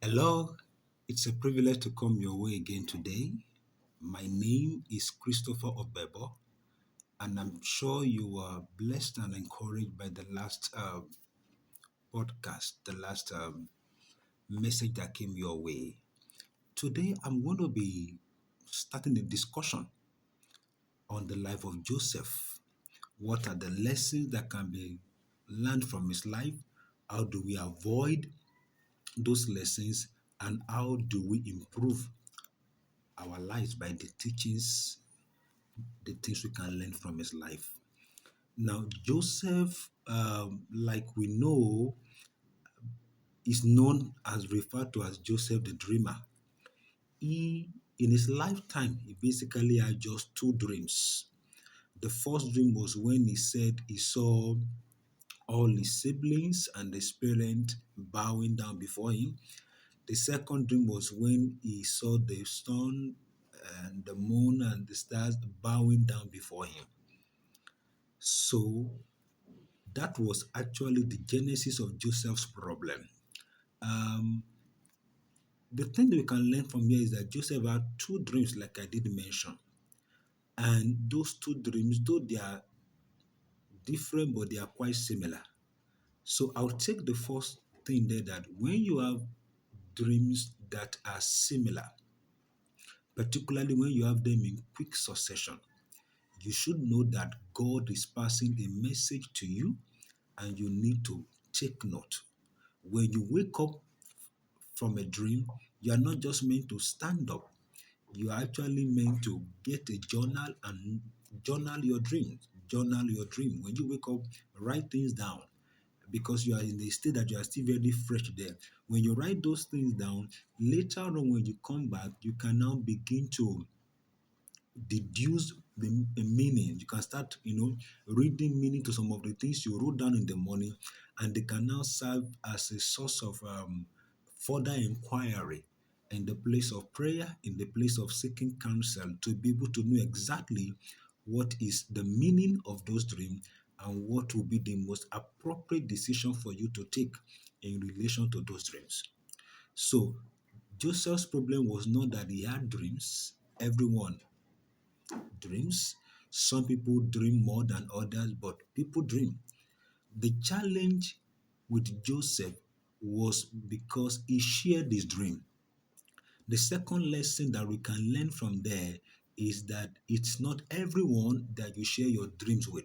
Hello, it's a privilege to come your way again today. My name is Christopher Obebo, and I'm sure you are blessed and encouraged by the last podcast, the last message that came your way. Today, I'm going to be starting a discussion on the life of Joseph. What are the lessons that can be learned from his life? How do we avoid those lessons? And how do we improve our lives by the teachings, the things we can learn from his life? Now, Joseph, like we know, is known as referred to as Joseph the Dreamer. He, in his lifetime, he basically had just two dreams. The first dream was when he said he saw all his siblings and his parents bowing down before him. The second dream was when he saw the sun and the moon and the stars bowing down before him. So that was actually the genesis of Joseph's problem. Um, the thing that we can learn from here is that Joseph had two dreams, like I did mention. And those two dreams, though they are different, but they are quite similar. So I'll take the first thing there, that when you have dreams that are similar, particularly when you have them in quick succession, you should know that God is passing a message to you and you need to take note. When you wake up from a dream, you are not just meant to stand up. You are actually meant to get a journal and journal your dreams. Journal your dream. When you wake up, write things down because you are in a state that you are still very fresh there. When you write those things down, later on when you come back, you can now begin to deduce the meaning. You can start, reading meaning to some of the things you wrote down in the morning, and they can now serve as a source of further inquiry in the place of prayer, in the place of seeking counsel, to be able to know exactly what is the meaning of those dreams and what will be the most appropriate decision for you to take in relation to those dreams. So, Joseph's problem was not that he had dreams. Everyone dreams. Some people dream more than others, but people dream. The challenge with Joseph was because he shared his dream. The second lesson that we can learn from there is that it's not everyone that you share your dreams with.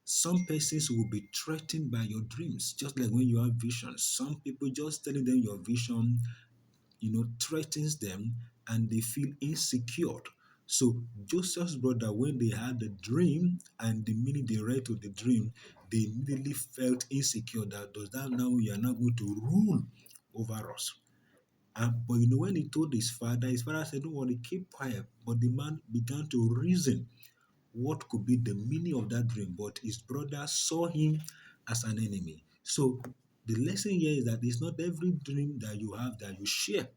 Some persons will be threatened by your dreams, just like when you have visions. Some people just telling them your vision threatens them and they feel insecure. So Joseph's brother, when they had the dream and the minute they read to the dream, they immediately felt insecure. That does that now you are not going to rule over us. But when he told his father said, "Don't worry, keep quiet." But the man began to reason what could be the meaning of that dream. But his brother saw him as an enemy. So the lesson here is that it's not every dream that you have that you share.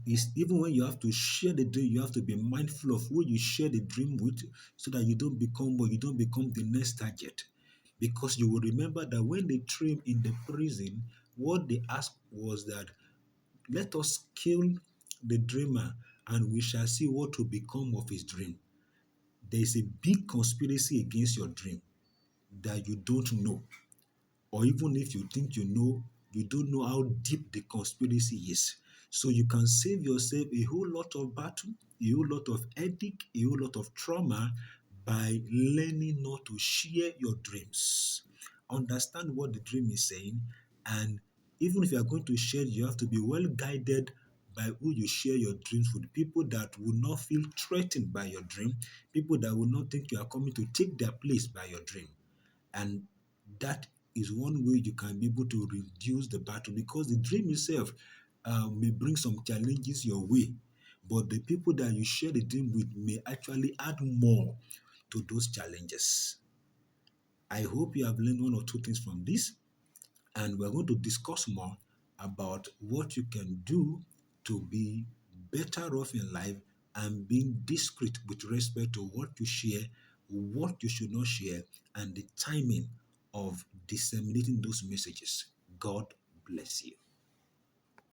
Is even when you have to share the dream, you have to be mindful of who you share the dream with, so that you don't become the next target. Because you will remember that when they threw him in the prison, what they asked was that, let us kill the dreamer and we shall see what will become of his dream. There is a big conspiracy against your dream that you don't know. Or even if you think you don't know how deep the conspiracy is. So you can save yourself a whole lot of battle, a whole lot of headache, a whole lot of trauma by learning not to share your dreams. Understand what the dream is saying, and even if you are going to share, you have to be well guided by who you share your dreams with. People that will not feel threatened by your dream, people that will not think you are coming to take their place by your dream. And that is one way you can be able to reduce the battle, because the dream itself may bring some challenges your way, but the people that you share the dream with may actually add more to those challenges. I hope you have learned one or two things from this, and we're going to discuss more about what you can do to be better off in life and being discreet with respect to what you share, what you should not share, and the timing of disseminating those messages. God bless you.